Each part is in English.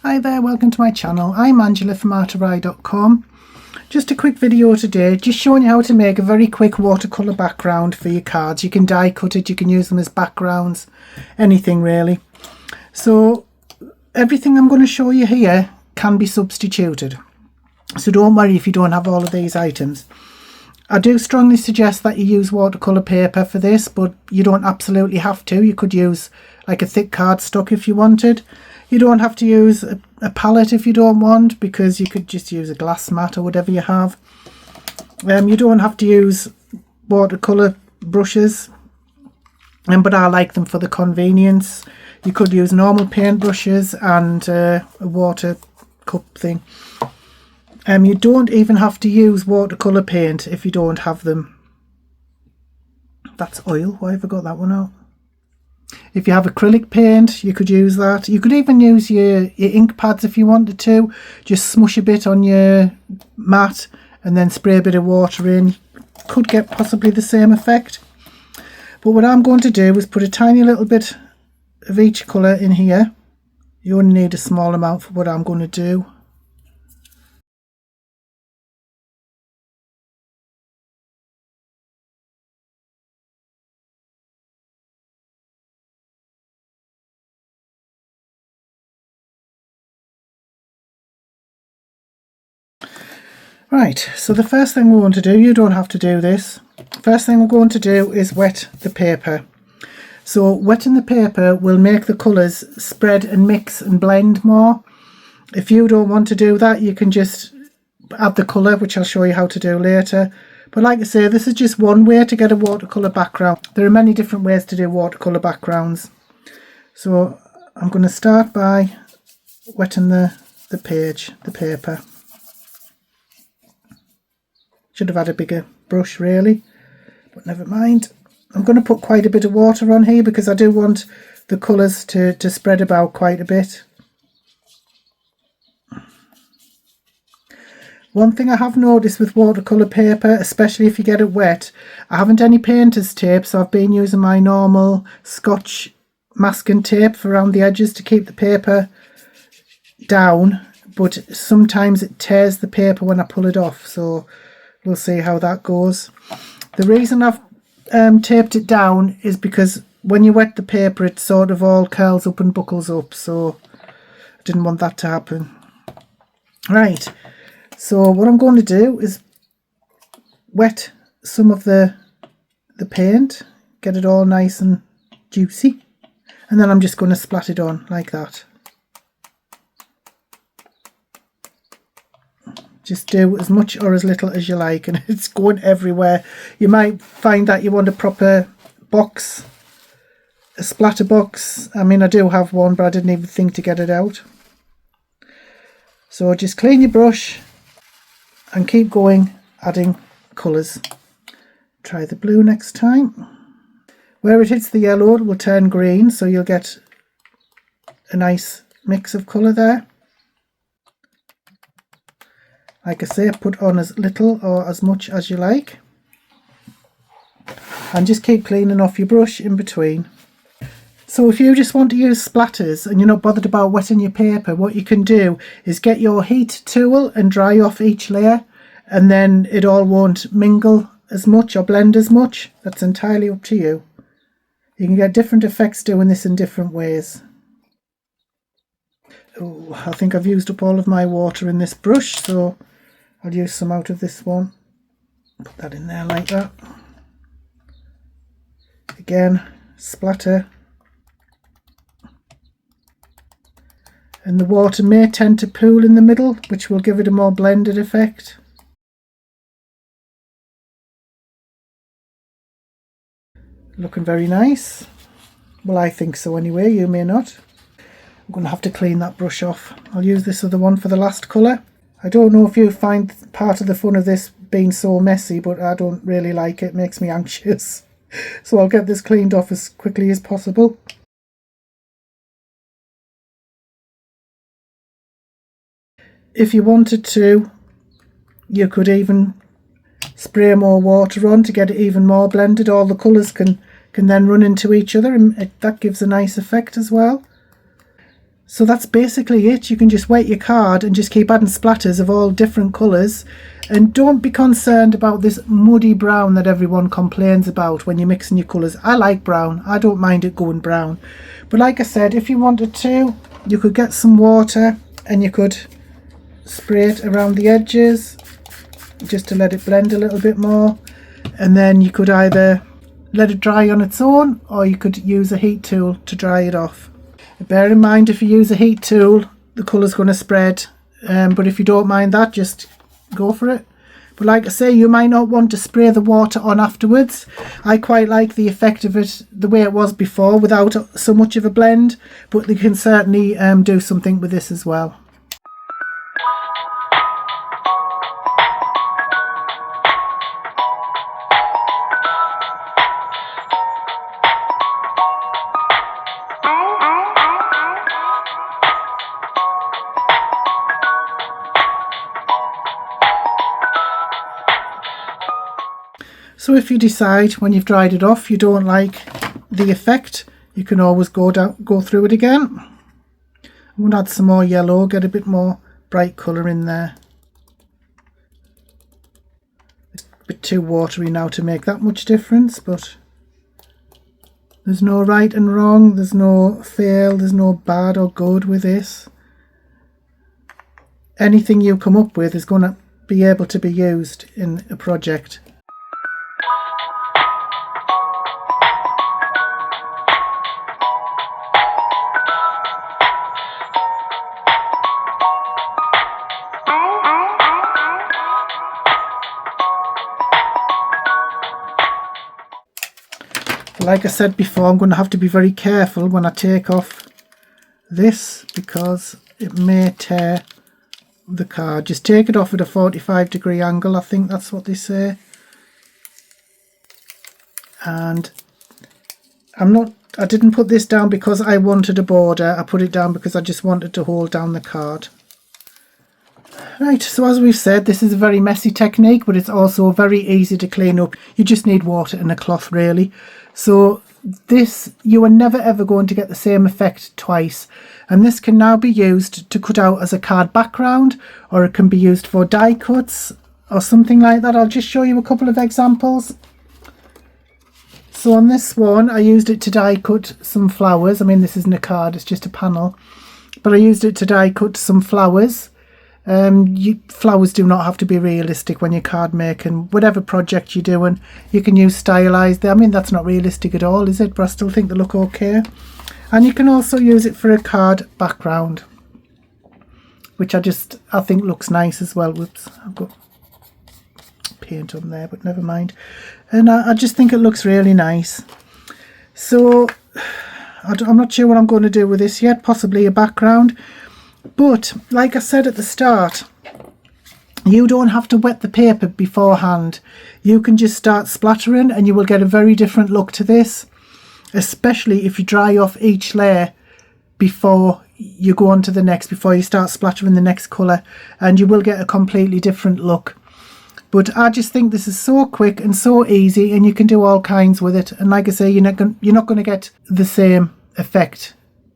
Hi there, welcome to my channel. I'm Angela from artorai.com. Just a quick video today, just showing you how to make a very quick watercolour background for your cards. You can die cut it, you can use them as backgrounds, anything really. So everything I'm going to show you here can be substituted. So don't worry if you don't have all of these items. I do strongly suggest that you use watercolour paper for this, but you don't absolutely have to. You could use like a thick cardstock if you wanted. You don't have to use a palette if you don't want, because you could just use a glass mat or whatever you have. You don't have to use watercolour brushes, but I like them for the convenience. You could use normal paint brushes and a water cup thing. You don't even have to use watercolour paint if you don't have them. That's oil. Why have I got that one out? If you have acrylic paint, you could use that. You could even use your ink pads if you wanted to. Just smush a bit on your mat and then spray a bit of water in. Could get possibly the same effect. But what I'm going to do is put a tiny little bit of each colour in here. You only need a small amount for what I'm going to do. Right, so the first thing we're going to do, you don't have to do this. First thing we're going to do is wet the paper. So wetting the paper will make the colours spread and mix and blend more. If you don't want to do that, you can just add the colour, which I'll show you how to do later. But like I say, this is just one way to get a watercolour background. There are many different ways to do watercolour backgrounds. So I'm going to start by wetting the paper. Should have had a bigger brush really, but never mind. I'm going to put quite a bit of water on here because I do want the colours to spread about quite a bit. One thing I have noticed with watercolour paper, especially if you get it wet, I haven't any painter's tape, so I've been using my normal Scotch masking tape around the edges to keep the paper down, but sometimes it tears the paper when I pull it off, so we'll see how that goes. The reason I've taped it down is because when you wet the paper it sort of all curls up and buckles up, so I didn't want that to happen. Right, so what I'm going to do is wet some of the paint, get it all nice and juicy, and then I'm just going to splat it on like that. Just do as much or as little as you like, and it's going everywhere. You might find that you want a proper box, a splatter box. I mean, I do have one, but I didn't even think to get it out. So just clean your brush and keep going, adding colours. Try the blue next time. Where it hits the yellow, it will turn green, so you'll get a nice mix of colour there. Like I say, put on as little or as much as you like. And just keep cleaning off your brush in between. So if you just want to use splatters and you're not bothered about wetting your paper, what you can do is get your heat tool and dry off each layer, and then it all won't mingle as much or blend as much. That's entirely up to you. You can get different effects doing this in different ways. Oh, I think I've used up all of my water in this brush, so I'll use some out of this one. Put that in there like that. Again, splatter. And the water may tend to pool in the middle, which will give it a more blended effect. Looking very nice. Well, I think so anyway, you may not. I'm going to have to clean that brush off. I'll use this other one for the last colour. I don't know if you find part of the fun of this being so messy, but I don't really like it. It makes me anxious. So I'll get this cleaned off as quickly as possible. If you wanted to, you could even spray more water on to get it even more blended. All the colours can then run into each other, and that gives a nice effect as well. So that's basically it. You can just wet your card and just keep adding splatters of all different colours. And don't be concerned about this muddy brown that everyone complains about when you're mixing your colours. I like brown. I don't mind it going brown. But like I said, if you wanted to, you could get some water and you could spray it around the edges just to let it blend a little bit more. And then you could either let it dry on its own, or you could use a heat tool to dry it off. Bear in mind, if you use a heat tool, the colour's going to spread, but if you don't mind that, just go for it. But like I say, you might not want to spray the water on afterwards. I quite like the effect of it the way it was before, without so much of a blend, but you can certainly do something with this as well. So if you decide when you've dried it off you don't like the effect, you can always go through it again. I'm going to add some more yellow, get a bit more bright colour in there. It's a bit too watery now to make that much difference, but there's no right and wrong, there's no fail, there's no bad or good with this. Anything you come up with is going to be able to be used in a project. Like I said before, I'm going to have to be very careful when I take off this because it may tear the card. Just take it off at a 45-degree angle, I think that's what they say. And I didn't put this down because I wanted a border, I put it down because I just wanted to hold down the card. Right, so as we've said, this is a very messy technique, but it's also very easy to clean up. You just need water and a cloth really. So this, you are never ever going to get the same effect twice, and this can now be used to cut out as a card background, or it can be used for die cuts or something like that. I'll just show you a couple of examples. So on this one I used it to die cut some flowers. I mean, this isn't a card, it's just a panel, but I used it to die cut some flowers. Flowers do not have to be realistic when you're card making. Whatever project you're doing, you can use stylized. I mean, that's not realistic at all, is it? But I still think they look okay. And you can also use it for a card background, which I think looks nice as well. Whoops, I've got paint on there, but never mind. And I just think it looks really nice. So I'm not sure what I'm going to do with this yet. Possibly a background. But like I said at the start, you don't have to wet the paper beforehand. You can just start splattering and you will get a very different look to this, especially if you dry off each layer before you go on to the next, before you start splattering the next colour, and you will get a completely different look. But I just think this is so quick and so easy, and you can do all kinds with it. And like I say, you're not going to get the same effect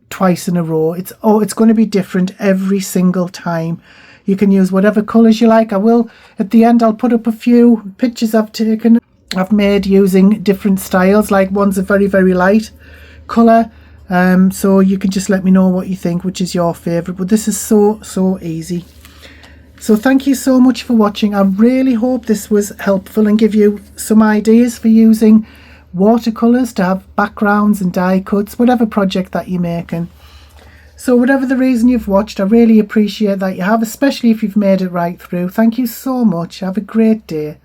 twice in a row. It's going to be different every single time. You can use whatever colours you like. I will at the end, I'll put up a few pictures I've made using different styles. Like one's a very, very light colour, so you can just let me know what you think, which is your favourite. But this is so easy. So thank you so much for watching. I really hope this was helpful and give you some ideas for using watercolours to have backgrounds and die cuts, whatever project that you're making. So whatever the reason you've watched, I really appreciate that you have, especially if you've made it right through. Thank you so much. Have a great day.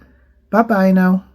Bye bye now.